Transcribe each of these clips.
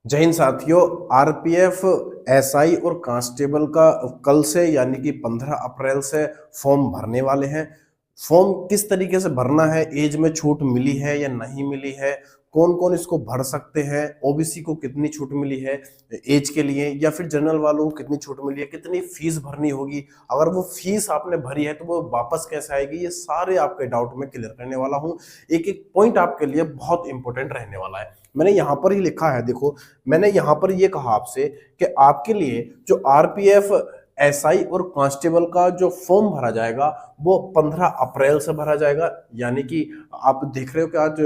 जय हिंद साथियों। RPF, SI और कांस्टेबल का कल से यानी कि 15 अप्रैल से फॉर्म भरने वाले हैं। फॉर्म किस तरीके से भरना है, एज में छूट मिली है या नहीं मिली है, कौन कौन इसको भर सकते हैं, ओबीसी को कितनी छूट मिली है एज के लिए, या फिर जनरल वालों को कितनी छूट मिली है, कितनी फीस भरनी होगी, अगर वो फीस आपने भरी है तो वो वापस कैसे आएगी, ये सारे आपके डाउट में क्लियर करने वाला हूँ। एक एक पॉइंट आपके लिए बहुत इंपॉर्टेंट रहने वाला है। मैंने यहां पर ही लिखा है, देखो मैंने यहां पर ये कहा आपसे कि आपके लिए जो आरपीएफ, एसआई और कांस्टेबल का जो फॉर्म भरा जाएगा वो 15 अप्रैल से भरा जाएगा। यानी कि आप देख रहे हो कि आज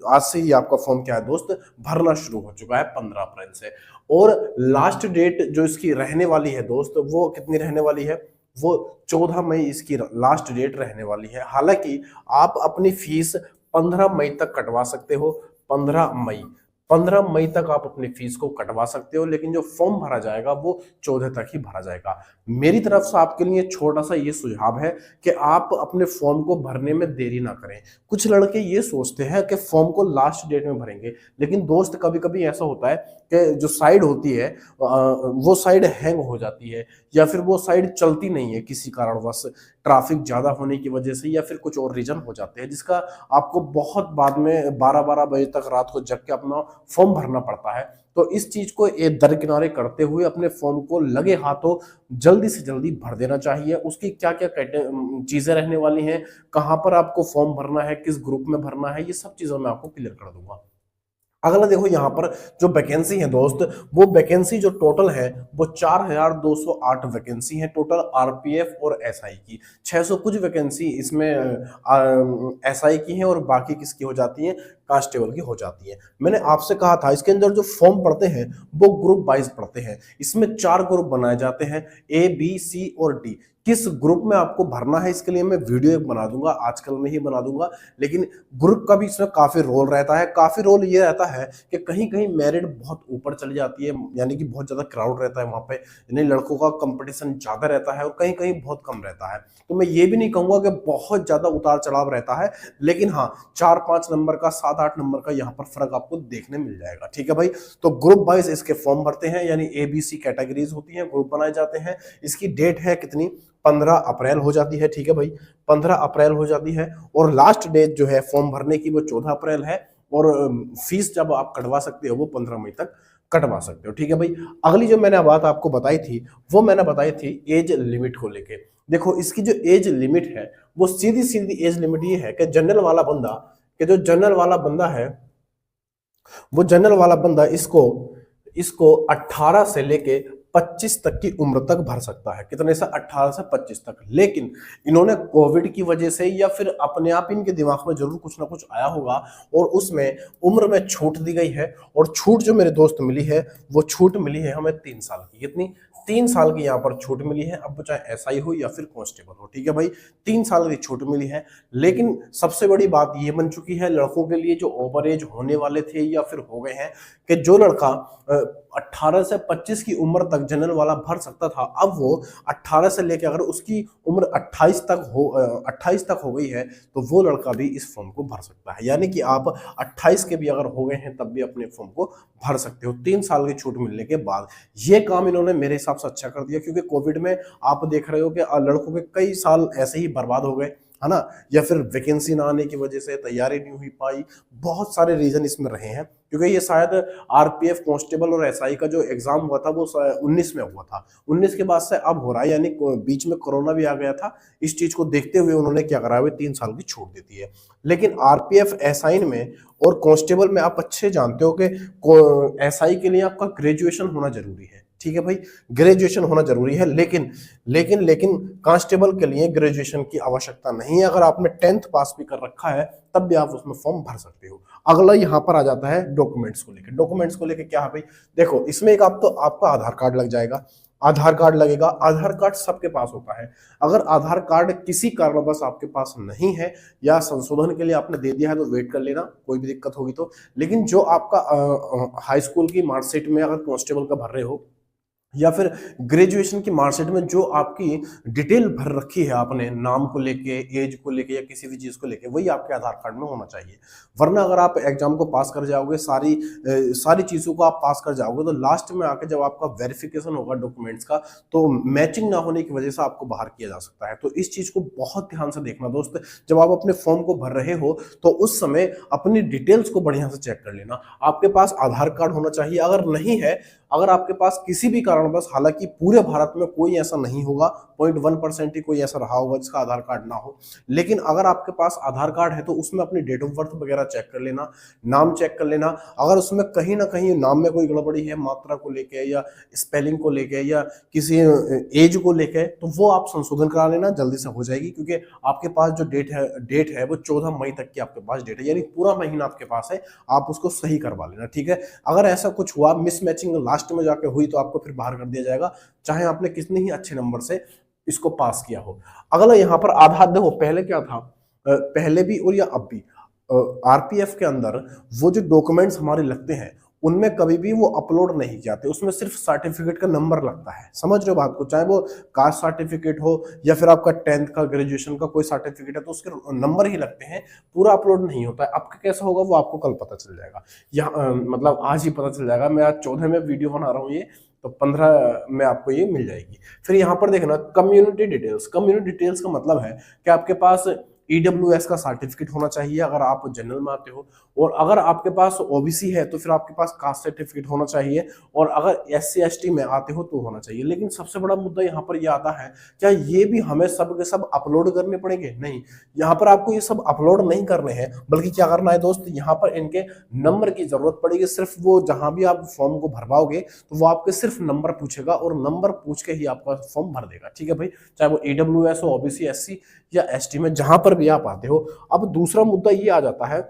आज से ही आपका फॉर्म क्या है दोस्त, भरना शुरू हो चुका है 15 अप्रैल से। और लास्ट डेट जो इसकी रहने वाली है दोस्त, वो कितनी रहने वाली है, वो 14 मई इसकी लास्ट डेट रहने वाली है। हालांकि आप अपनी फीस 15 मई तक कटवा सकते हो। 15 मई, 15 मई तक आप अपनी फीस को कटवा सकते हो, लेकिन जो फॉर्म भरा जाएगा वो 14 तक ही भरा जाएगा। मेरी तरफ से आपके लिए छोटा सा ये सुझाव है कि आप अपने फॉर्म को भरने में देरी ना करें। कुछ लड़के ये सोचते हैं कि फॉर्म को लास्ट डेट में भरेंगे, लेकिन दोस्त कभी कभी ऐसा होता है कि जो साइड होती है वो साइड हैंग हो जाती है, या फिर वो साइड चलती नहीं है किसी कारणवश, ट्रैफिक ज्यादा होने की वजह से, या फिर कुछ और रीजन हो जाते हैं जिसका आपको बहुत बाद में 12-12 बजे तक रात को जग के अपना फॉर्म भरना पड़ता है। तो इस चीज को एक दरकिनारे करते हुए अपने फॉर्म को लगे हाथों जल्दी से जल्दी भर देना चाहिए। उसकी क्या क्या चीजें रहने वाली हैं, कहां पर आपको फॉर्म भरना है, किस ग्रुप में भरना है, ये सब चीजों में आपको क्लियर कर दूंगा। अगला देखो यहाँ पर जो वैकेंसी है दोस्त, वो वैकेंसी जो टोटल है वो 4208 वैकेंसी है टोटल आरपीएफ और एसआई की। 600 कुछ वैकेंसी इसमें एसआई की है और बाकी किसकी हो जाती है, कांस्टेबल की हो जाती है। मैंने आपसे कहा था इसके अंदर जो फॉर्म पढ़ते हैं वो ग्रुप वाइज पढ़ते हैं। इसमें 4 ग्रुप बनाए जाते हैं, ए बी सी और डी। किस ग्रुप में आपको भरना है इसके लिए मैं वीडियो एक बना दूंगा, आजकल में ही बना दूंगा। लेकिन ग्रुप का भी इसमें काफी रोल रहता है। काफी रोल ये रहता है कि कहीं कहीं मेरिट बहुत ऊपर चली जाती है, यानी कि बहुत ज्यादा क्राउड रहता है वहां पे, यानी लड़कों का कंपटीशन ज्यादा रहता है, और कहीं कहीं बहुत कम रहता है। तो मैं ये भी नहीं कहूंगा कि बहुत ज्यादा उतार चढ़ाव रहता है, लेकिन हाँ 4-5 नंबर का, 7-8 नंबर का यहाँ पर फर्क आपको देखने मिल जाएगा। ठीक है भाई, तो ग्रुप वाइज इसके फॉर्म भरते हैं, यानी ए बी सी कैटेगरीज होती हैं, ग्रुप बनाए जाते हैं। इसकी डेट है कितनी, 15 अप्रैल हो जाती है। ठीक है भाई, 15 अप्रैल हो जाती है। और लास्ट डेट जो है फॉर्म भरने की वो 14 अप्रैल है। और फीस जब आप कटवा सकते हो वो 15 मई तक कटवा सकते हो। ठीक है भाई, अगली जो मैंने बात आपको बताई थी वो मैंने बताई थी एज लिमिट को लेके। देखो इसकी जो एज लिमिट है वो सीधी सीधी एज लिमिट ये है कि जनरल वाला बंदा, कि जो जनरल वाला बंदा है वो जनरल वाला बंदा इसको इसको 18 से लेके 25 तक की उम्र तक भर सकता है। कितने से, 18 से 25 तक। लेकिन इन्होंने कोविड की वजह से या फिर अपने आप इनके दिमाग में जरूर कुछ ना कुछ आया होगा और उसमें उम्र में छूट दी गई है। और छूट जो मेरे दोस्त मिली है वो छूट मिली है हमें 3 साल की। कितनी, 3 साल की यहाँ पर छूट मिली है। अब चाहे एसआई हो या फिर कांस्टेबल हो, ठीक है भाई, 3 साल की छूट मिली है। लेकिन सबसे बड़ी बात ये बन चुकी है लड़कों के लिए जो ओवर एज होने वाले थे या फिर हो गए हैं, कि जो लड़का 18 से 25 की उम्र तक जनरल वाला भर सकता था, अब वो 18 से लेकर अगर उसकी उम्र 28 तक हो गई है तो वो लड़का भी इस फॉर्म को भर सकता है। यानी कि आप 28 के भी अगर हो गए हैं तब भी अपने फॉर्म को भर सकते हो 3 साल की छूट मिलने के बाद। ये काम इन्होंने मेरे हिसाब से अच्छा कर दिया, क्योंकि कोविड में आप देख रहे हो कि लड़कों के कई साल ऐसे ही बर्बाद हो गए, है ना, या फिर वैकेंसी ना आने की वजह से तैयारी नहीं हुई पाई। बहुत सारे रीजन इसमें रहे हैं, क्योंकि ये शायद आरपीएफ, कांस्टेबल और एसआई का जो एग्जाम हुआ था वो 19 में हुआ था। 19 के बाद से अब हो रहा है, यानी बीच में कोरोना भी आ गया था। इस चीज को देखते हुए उन्होंने क्या करा, हुआ 3 साल की छूट देती है। लेकिन आरपीएफ, एसआई में और कांस्टेबल में आप अच्छे जानते हो कि एसआई के लिए आपका ग्रेजुएशन होना जरूरी है। ठीक है भाई, ग्रेजुएशन होना जरूरी है। लेकिन कांस्टेबल के लिए ग्रेजुएशन की आवश्यकता नहीं है। अगर आपने 10th पास भी कर रखा है तब भी आप उसमें फॉर्म भर सकते हो। अगला यहाँ पर आ जाता है डॉक्यूमेंट्स को लेकर। डॉक्यूमेंट्स को लेकर क्या है भाई, देखो इसमें एक आप तो आपका आधार कार्ड लग जाएगा। आधार कार्ड लगेगा। आधार कार्ड सबके पास होता है। अगर आधार कार्ड किसी कारणवश आपके पास नहीं है या संशोधन के लिए आपने दे दिया है तो वेट कर लेना, कोई भी दिक्कत होगी तो। लेकिन जो आपका हाई स्कूल की मार्कशीट में अगर कांस्टेबल का भर रहे हो या फिर ग्रेजुएशन की मार्कशीट में जो आपकी डिटेल भर रखी है आपने, नाम को लेके, एज को लेके या किसी भी चीज को लेके, वही आपके आधार कार्ड में होना चाहिए। वरना अगर आप एग्जाम को पास कर जाओगे, सारी चीजों को आप पास कर जाओगे, तो लास्ट में आके जब आपका वेरिफिकेशन होगा डॉक्यूमेंट्स का, तो मैचिंग ना होने की वजह से आपको बाहर किया जा सकता है। तो इस चीज को बहुत ध्यान से देखना दोस्त। जब आप अपने फॉर्म को भर रहे हो तो उस समय अपनी डिटेल्स को बढ़िया से चेक कर लेना। आपके पास आधार कार्ड होना चाहिए। अगर नहीं है, अगर आपके पास किसी भी कारणवश, हालांकि पूरे भारत में कोई ऐसा नहीं होगा, 0.1% ही कोई ऐसा रहा होगा जिसका आधार कार्ड ना हो, लेकिन अगर आपके पास आधार कार्ड है तो उसमें अपनी डेट ऑफ बर्थ वगैरह चेक कर लेना, नाम चेक कर लेना। अगर उसमें कहीं ना कहीं नाम में कोई गड़बड़ी है, मात्रा को लेके या स्पेलिंग को लेके या किसी एज को लेके, तो वो आप संशोधन करा लेना, जल्दी से हो जाएगी। क्योंकि आपके पास जो डेट है वो 14 मई तक की आपके पास डेट है, यानी पूरा महीना आपके पास है, आप उसको सही करवा लेना, ठीक है। अगर ऐसा कुछ हुआ, मिसमैचिंग लास्ट में जाके हुई, तो आपको फिर बाहर कर दिया जाएगा, चाहे आपने कितने ही अच्छे नंबर से इसको पास किया हो। अगला यहाँ पर आधार, देखो पहले क्या था, पहले भी और या अब भी आरपीएफ के अंदर वो जो डॉक्यूमेंट्स हमारे लगते हैं, उनमें कभी भी वो अपलोड नहीं जाते, उसमें सिर्फ सर्टिफिकेट का नंबर लगता है। समझ रहे हो बात को? चाहे वो कास्ट सर्टिफिकेट हो या फिर आपका 10th का, ग्रेजुएशन का कोई सर्टिफिकेट है, तो उसके नंबर ही लगते हैं, पूरा अपलोड नहीं होता है। आपका कैसा होगा वो आपको कल पता चल जाएगा, या मतलब आज ही पता चल जाएगा। मैं आज 14 में वीडियो बना रहा हूँ, ये तो 15 में आपको ये मिल जाएगी। फिर यहाँ पर देखना कम्युनिटी डिटेल्स। कम्युनिटी डिटेल्स का मतलब है कि आपके पास ईडब्ल्यूएस का सर्टिफिकेट होना चाहिए अगर आप जनरल में आते हो, और अगर आपके पास ओबीसी है तो फिर आपके पास कास्ट सर्टिफिकेट होना चाहिए, और अगर एससी एसटी में आते हो तो होना चाहिए। लेकिन सबसे बड़ा मुद्दा यहाँ पर यह आता है, क्या ये भी हमें सब के सब अपलोड करने पड़ेंगे? नहीं, यहाँ पर आपको ये सब अपलोड नहीं करने हैं, बल्कि क्या करना है दोस्त, यहाँ पर इनके नंबर की जरूरत पड़ेगी। सिर्फ वो जहां भी आप फॉर्म को भरवाओगे तो वो आपके सिर्फ नंबर पूछेगा, और नंबर पूछ के ही आपका फॉर्म भर देगा, ठीक है भाई। चाहे वो ईडब्ल्यूएस हो, ओबीसी, एससी या एसटी में, जहां पर भी आप आते हो। अब दूसरा मुद्दा ये आ जाता है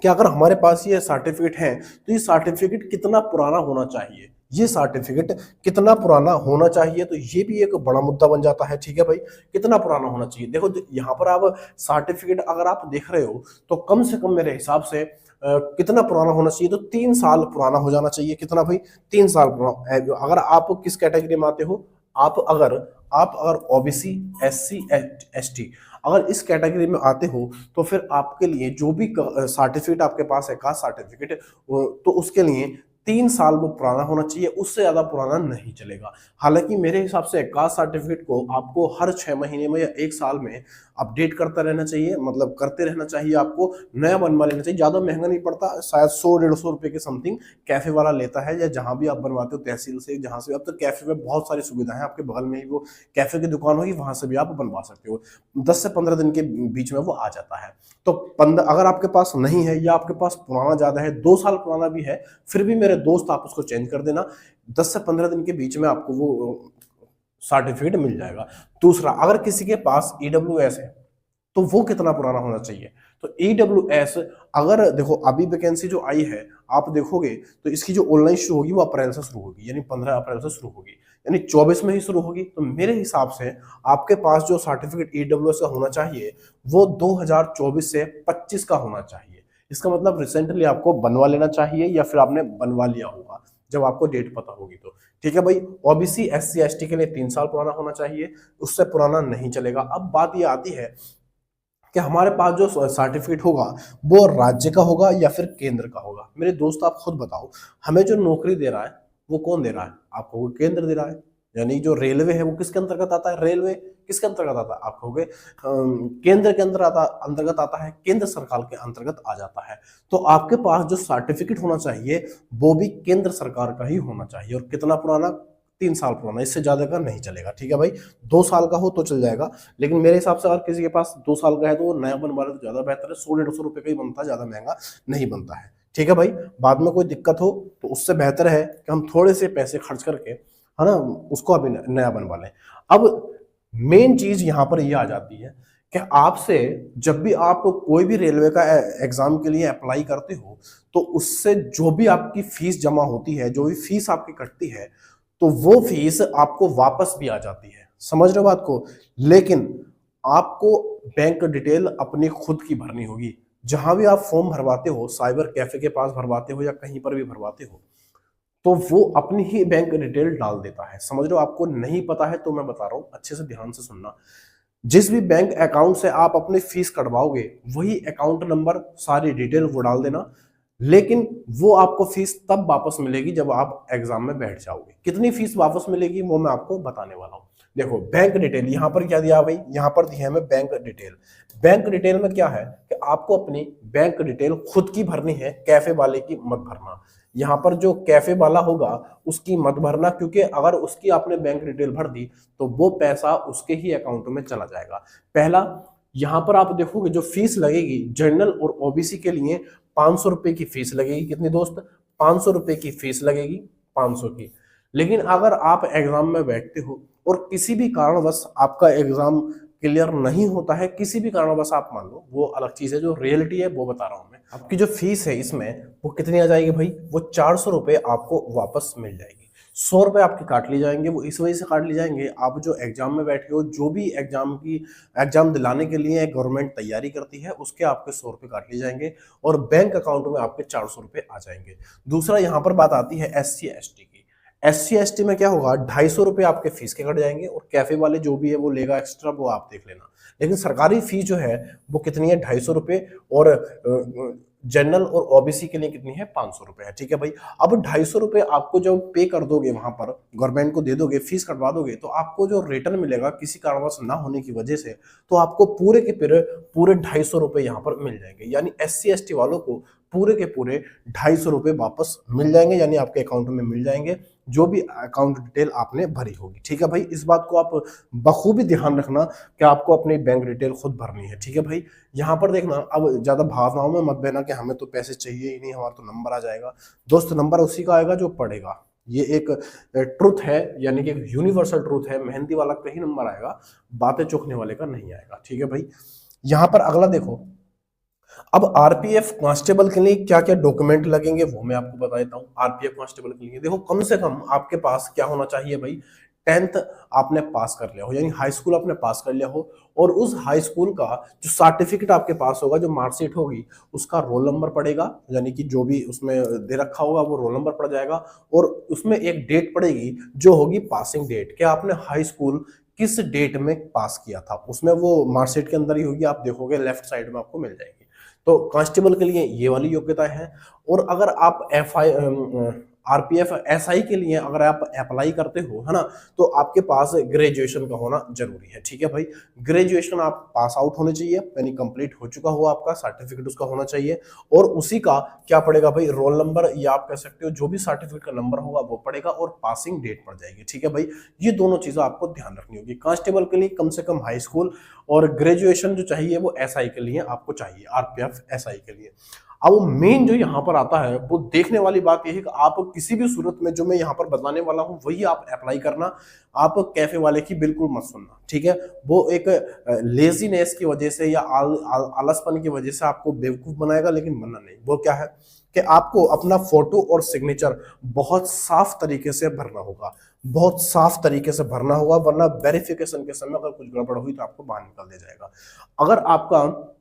कि अगर हमारे पास ये सर्टिफिकेट है तो ये सर्टिफिकेट कितना पुराना होना चाहिए, ये सर्टिफिकेट कितना पुराना होना चाहिए, तो ये भी एक बड़ा मुद्दा बन जाता है, ठीक है भाई। कितना पुराना होना चाहिए, देखो यहाँ पर आप सर्टिफिकेट अगर आप देख रहे हो तो कम से कम मेरे हिसाब से कितना पुराना होना चाहिए, तो 3 साल पुराना हो जाना चाहिए। कितना भाई? 3 साल पुराना। अगर आप किस कैटेगरी में आते हो, आप अगर ओबीसी, एससी, एसटी, अगर इस कैटेगरी में आते हो, तो फिर आपके लिए जो भी सर्टिफिकेट आपके पास है, कास्ट सर्टिफिकेट, तो उसके लिए 3 साल वो पुराना होना चाहिए, उससे ज्यादा पुराना नहीं चलेगा। हालांकि मेरे हिसाब से कास्ट सर्टिफिकेट को आपको हर 6 महीने में या 1 साल में अपडेट करता रहना चाहिए, मतलब करते रहना चाहिए, आपको नया बनवा लेना चाहिए। ज्यादा महंगा नहीं पड़ता, शायद 100-150 रुपए के समथिंग कैफे वाला लेता है, या जहां भी आप बनवाते हो तहसील से, जहां से। अब तो कैफे में बहुत सारी सुविधा है, आपके बगल में ही वो कैफे की दुकान होगी, वहां से भी आप बनवा सकते हो। 10 से 15 दिन के बीच में वो आ जाता है। तो 15, अगर आपके पास नहीं है या आपके पास पुराना ज्यादा है, 2 साल पुराना भी है, फिर भी मेरे दोस्त आप उसको चेंज कर देना, 10 से 15 दिन के बीच में आपको वो सर्टिफिकेट मिल जाएगा। दूसरा, अगर किसी के पास ईडब्ल्यूएस है तो वो कितना पुराना होना चाहिए, तो ईडब्ल्यूएस, अगर देखो अभी वैकेंसी जो आई है, आप देखोगे तो इसकी जो ऑनलाइन शुरू होगी वो अप्रैल से शुरू होगी, यानी 15 अप्रैल से शुरू होगी, यानी 24 में ही शुरू होगी। तो मेरे हिसाब से आपके पास जो सर्टिफिकेट ईडब्ल्यूएस का होना चाहिए वो 2024 से 25 का होना चाहिए। इसका मतलब रिसेंटली आपको बनवा लेना चाहिए, या फिर आपने बनवा लिया होगा जब आपको डेट पता होगी तो, ठीक है भाई। ओबीसी, एससी, एसटी के लिए 3 साल पुराना होना चाहिए, उससे पुराना नहीं चलेगा। अब बात ये आती है कि हमारे पास जो सर्टिफिकेट होगा वो राज्य का होगा या फिर केंद्र का होगा। मेरे दोस्त आप खुद बताओ, हमें जो नौकरी दे रहा है वो कौन दे रहा है? आपको वो केंद्र दे रहा है, यानी जो रेलवे है वो किसके अंतर्गत आता है? रेलवे किसके अंतर्गत आता है? आप कहोगे केंद्र के अंतर्गत आता है, केंद्र सरकार के अंतर्गत आ जाता है। तो आपके पास जो सर्टिफिकेट होना चाहिए वो भी केंद्र सरकार का ही होना चाहिए, और कितना पुराना? 3 साल पुराना, इससे ज्यादा का नहीं चलेगा, ठीक है भाई। 2 साल का हो तो चल जाएगा, लेकिन मेरे हिसाब से अगर किसी के पास 2 साल का है तो वो नया बनवा ले तो ज्यादा बेहतर है। 100-150 रुपए का ही बनता है, ज्यादा महंगा नहीं बनता है, ठीक है भाई। बाद में कोई दिक्कत हो तो उससे बेहतर है कि हम थोड़े से पैसे खर्च करके, है ना, उसको अभी नया बनवा लें। अब मेन चीज यहाँ पर ये आ जाती है कि आपसे जब भी आप कोई भी रेलवे का एग्जाम के लिए अप्लाई करते हो, तो उससे जो भी आपकी फीस जमा होती है, जो भी फीस आपकी कटती है, तो वो फीस आपको वापस भी आ जाती है। समझ रहे हो बात को? लेकिन आपको बैंक डिटेल अपनी खुद की भरनी होगी। जहां भी आप फॉर्म भरवाते हो, साइबर कैफे के पास भरवाते हो या कहीं पर भी भरवाते हो, तो वो अपनी ही बैंक डिटेल डाल देता है। समझ रहे हो? आपको नहीं पता है तो मैं बता रहा हूं, अच्छे से ध्यान से सुनना। जिस भी बैंक अकाउंट से आप अपनी फीस कटवाओगे, वही अकाउंट नंबर, सारी डिटेल वो डाल देना। लेकिन वो आपको फीस तब वापस मिलेगी जब आप एग्जाम में बैठ जाओगे। कितनी फीस वापस मिलेगी वो मैं आपको बताने वाला हूं। देखो, बैंक डिटेल यहां पर क्या दिया भाई, यहां पर दिया है हमें बैंक डिटेल। बैंक डिटेल में क्या है कि आपको अपनी बैंक डिटेल खुद की भरनी है, कैफे वाले की मत भरना। यहाँ पर जो कैफे वाला होगा उसकी मत भरना, क्योंकि अगर उसकी आपने बैंक डिटेल भर दी तो वो पैसा उसके ही अकाउंट में चला जाएगा। पहला, यहाँ पर आप देखोगे जो फीस लगेगी जनरल और ओबीसी के लिए 500 रुपए की फीस लगेगी। कितनी दोस्त? 500 रुपए की फीस लगेगी, 500 की। लेकिन अगर आप एग्जाम में बैठते हो और किसी भी कारणवश आपका एग्जाम क्लियर नहीं होता है, किसी भी कारणवश आप मान लो, वो अलग चीज है, जो रियलिटी है वो बता रहा हूं मैं। आपकी जो फीस है इसमें वो कितनी आ जाएगी भाई? वो 400 रुपए आपको वापस मिल जाएगी। 100 रुपए आपके काट लिए जाएंगे। वो इस वजह से काट लिए जाएंगे, आप जो एग्जाम में बैठे हो, जो भी एग्जाम दिलाने के लिए गवर्नमेंट तैयारी करती है, उसके आपके 100 रुपए काट लिए जाएंगे और बैंक अकाउंट में आपके 400 रुपए आ जाएंगे। दूसरा, यहाँ पर बात आती है SC ST की। SC ST में क्या होगा? 250 रुपए आपके फीस के कट जाएंगे और कैफे वाले जो भी है वो लेगा एक्स्ट्रा, वो आप देख लेना। लेकिन सरकारी फीस जो है वो कितनी है? 250 रुपए। और जनरल और ओबीसी के लिए कितनी है? 500 रुपए है। ठीक है भाई। अब 250 रुपए आपको जब पे कर दोगे, वहां पर गवर्नमेंट को दे दोगे, फीस कटवा दोगे, तो आपको जो रिटर्न मिलेगा किसी कारणवश ना होने की वजह से, तो आपको पूरे के पूरे 250 रुपए यहाँ पर मिल जाएंगे। यानी SC ST वालों को पूरे के पूरे 250 रुपए वापस मिल जाएंगे, यानी आपके अकाउंट में मिल जाएंगे, जो भी अकाउंट डिटेल आपने भरी होगी। ठीक है भाई, इस बात को आप बखूबी ध्यान रखना कि आपको अपनी बैंक डिटेल खुद भरनी है। ठीक है भाई। यहाँ पर देखना, अब ज्यादा भावनाओं में मत बहना कि हमें तो पैसे चाहिए ही नहीं, हमारा तो नंबर आ जाएगा। दोस्त, नंबर उसी का आएगा जो पढ़ेगा। ये एक ट्रुथ है, यानी कि एक यूनिवर्सल ट्रुथ है। मेहनती वाला का ही नंबर आएगा, बातें चौंकने वाले का नहीं आएगा। ठीक है भाई। यहाँ पर अगला देखो, अब आरपीएफ कांस्टेबल के लिए क्या क्या डॉक्यूमेंट लगेंगे वो मैं आपको बता देता हूँ। आरपीएफ कांस्टेबल के लिए देखो, कम से कम आपके पास क्या होना चाहिए भाई? 10th आपने पास कर लिया हो, यानी हाई स्कूल आपने पास कर लिया हो, और उस हाई स्कूल का जो सर्टिफिकेट आपके पास होगा, जो मार्कशीट होगी, उसका रोल नंबर पड़ेगा, यानी कि जो भी उसमें दे रखा होगा वो रोल नंबर पड़ जाएगा। और उसमें एक डेट पड़ेगी जो होगी पासिंग डेट, कि आपने हाई स्कूल किस डेट में पास किया था, उसमें वो मार्कशीट के अंदर ही होगी। आप देखोगे लेफ्ट साइड में आपको मिल जाएगी। तो कांस्टेबल के लिए ये वाली योग्यता है। और अगर आप आरपीएफ एसआई के लिए अगर आप अप्लाई करते हो, है ना, तो आपके पास ग्रेजुएशन का होना जरूरी है। ठीक है भाई। ग्रेजुएशन आप पास आउट होने चाहिए, यानी कंप्लीट हो चुका हो, आपका सर्टिफिकेट उसका होना चाहिए। और उसी का क्या पड़ेगा भाई? रोल नंबर, या आप कह सकते हो जो भी सर्टिफिकेट का नंबर होगा वो पड़ेगा, और पासिंग डेट पड़ जाएगी। ठीक है भाई। ये दोनों चीजें आपको ध्यान रखनी होगी। कांस्टेबल के लिए कम से कम हाई स्कूल, और ग्रेजुएशन जो चाहिए वो एसआई के लिए आपको चाहिए, आरपीएफ एसआई के लिए। अब मेन जो यहाँ पर आता है, वो देखने वाली बात यह है कि आप किसी भी सूरत में जो मैं यहाँ पर बताने वाला हूँ वही आप अप्लाई करना। आप कैफे वाले की बिल्कुल मत सुनना। ठीक है। वो एक लेजीनेस की वजह से या आलसपन की वजह से आपको बेवकूफ बनाएगा, लेकिन बनना नहीं। वो क्या है कि आपको अपना फोटो और सिग्नेचर बहुत साफ तरीके से भरना होगा, बहुत साफ तरीके से भरना होगा, वरना वेरिफिकेशन के समय अगर कुछ गड़बड़ हुई तो आपको बाहर निकल दिया जाएगा। अगर आपका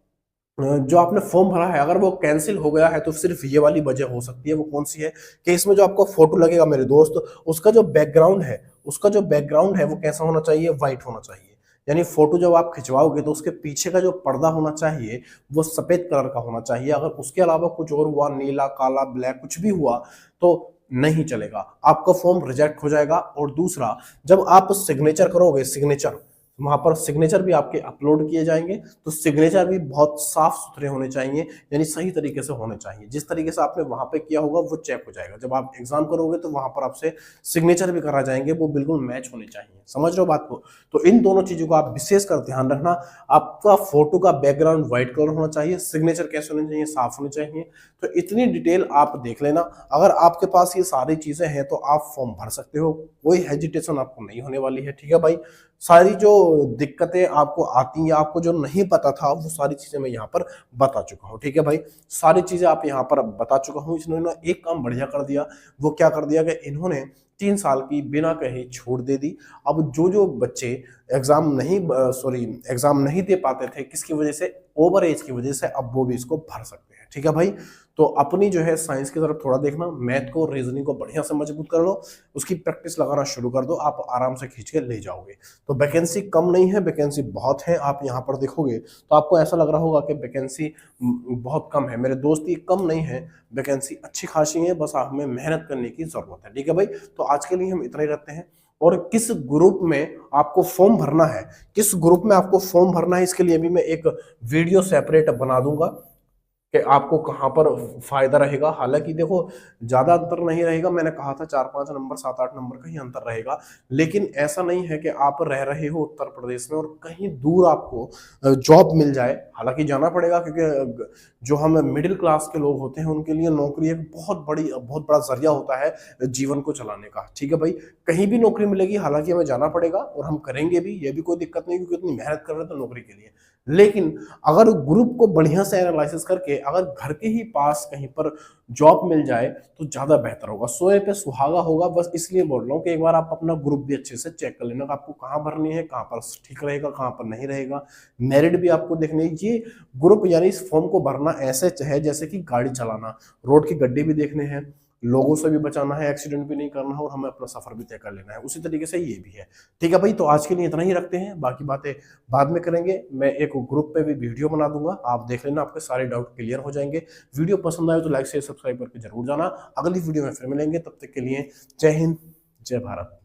जो आपने फॉर्म भरा है अगर वो कैंसिल हो गया है, तो सिर्फ ये वाली वजह हो सकती है। वो कौन सी है? कि इसमें जो आपको फोटो लगेगा मेरे दोस्त, उसका जो बैकग्राउंड है वो कैसा होना चाहिए? व्हाइट होना चाहिए। यानी फोटो जब आप खिंचवाओगे तो उसके पीछे का जो पर्दा होना चाहिए वो सफेद कलर का होना चाहिए। अगर उसके अलावा कुछ और हुआ, नीला, काला, ब्लैक कुछ भी हुआ, तो नहीं चलेगा, आपका फॉर्म रिजेक्ट हो जाएगा। और दूसरा, जब आप सिग्नेचर करोगे, वहां पर सिग्नेचर भी आपके अपलोड किए जाएंगे, तो सिग्नेचर भी बहुत साफ सुथरे होने चाहिए, यानी सही तरीके से होने चाहिए। जिस तरीके से आपने वहां पे किया होगा वो चेक हो जाएगा। जब आप एग्जाम करोगे तो वहां पर आपसे सिग्नेचर भी करा जाएंगे, वो बिल्कुल मैच होने चाहिए। समझ रहे हो बात को? तो इन दोनों चीजों को आप विशेष कर ध्यान रखना। आपका फोटो का बैकग्राउंड व्हाइट कलर होना चाहिए, सिग्नेचर कैसे होने चाहिए? साफ होने चाहिए। तो इतनी डिटेल आप देख लेना। अगर आपके पास ये सारी चीजें हैं तो आप फॉर्म भर सकते हो, कोई हेजिटेशन आपको नहीं होने वाली है। ठीक है भाई। सारी जो दिक्कतें आपको आती हैं, आपको जो नहीं पता था, वो सारी चीजें मैं यहाँ पर बता चुका हूँ। ठीक है भाई। सारी चीजें आप यहाँ पर बता चुका हूँ। इन्होंने एक काम बढ़िया कर दिया। वो क्या कर दिया कि इन्होंने 3 साल की बिना कहे छूट दे दी। अब जो बच्चे एग्जाम नहीं दे पाते थे, किसकी वजह से? ओवर एज की वजह से, अब वो भी इसको भर सकते हैं। ठीक है भाई। तो अपनी जो है साइंस की तरफ थोड़ा देखना, मैथ को रीजनिंग को बढ़िया से मजबूत कर लो, उसकी प्रैक्टिस लगाना शुरू कर दो, आप आराम से खींच के ले जाओगे। तो वैकेंसी कम नहीं है, वैकेंसी बहुत है। आप यहाँ पर देखोगे तो आपको ऐसा लग रहा होगा कि वैकेंसी बहुत कम है। मेरे दोस्त, ये कम नहीं है, वैकेंसी अच्छी खासी है, बस हमें मेहनत करने की जरूरत है। ठीक है भाई, तो आज के लिए हम इतना ही रखते हैं। और किस ग्रुप में आपको फॉर्म भरना है, किस ग्रुप में आपको फॉर्म भरना है, इसके लिए भी मैं एक वीडियो सेपरेट बना दूंगा कि आपको कहाँ पर फायदा रहेगा। हालांकि देखो, ज्यादा अंतर नहीं रहेगा, मैंने कहा था 4-5 नंबर 7-8 नंबर का ही अंतर रहेगा। लेकिन ऐसा नहीं है कि आप रह रहे हो उत्तर प्रदेश में और कहीं दूर आपको जॉब मिल जाए। हालांकि जाना पड़ेगा, क्योंकि जो हम मिडिल क्लास के लोग होते हैं उनके लिए नौकरी एक बहुत बड़ा जरिया होता है जीवन को चलाने का। ठीक है भाई, कहीं भी नौकरी मिलेगी, हालांकि हमें जाना पड़ेगा और हम करेंगे भी, ये भी कोई दिक्कत नहीं, क्योंकि इतनी मेहनत कर रहे हैं तो नौकरी के लिए। लेकिन अगर ग्रुप को बढ़िया से एनालिसिस करके अगर घर के ही पास कहीं पर जॉब मिल जाए तो ज्यादा बेहतर होगा, सोए पे सुहागा होगा। बस इसलिए बोल रहा हूँ कि एक बार आप अपना ग्रुप भी अच्छे से चेक कर लेना कि आपको कहाँ भरनी है, कहाँ पर ठीक रहेगा, कहाँ पर नहीं रहेगा। मेरिट भी आपको देखनी है। ये ग्रुप यानी इस फॉर्म को भरना ऐसे है जैसे कि गाड़ी चलाना, रोड के गड्ढे भी देखने हैं, लोगों से भी बचाना है, एक्सीडेंट भी नहीं करना है और हमें अपना सफर भी तय कर लेना है। उसी तरीके से ये भी है। ठीक है भाई, तो आज के लिए इतना ही रखते हैं, बाकी बातें बाद में करेंगे। मैं एक ग्रुप पे भी वीडियो बना दूंगा, आप देख लेना, आपके सारे डाउट क्लियर हो जाएंगे। वीडियो पसंद आए तो लाइक शेयर सब्सक्राइब करके जरूर जाना। अगली वीडियो में फिर मिलेंगे, तब तक के लिए जय हिंद, जय भारत।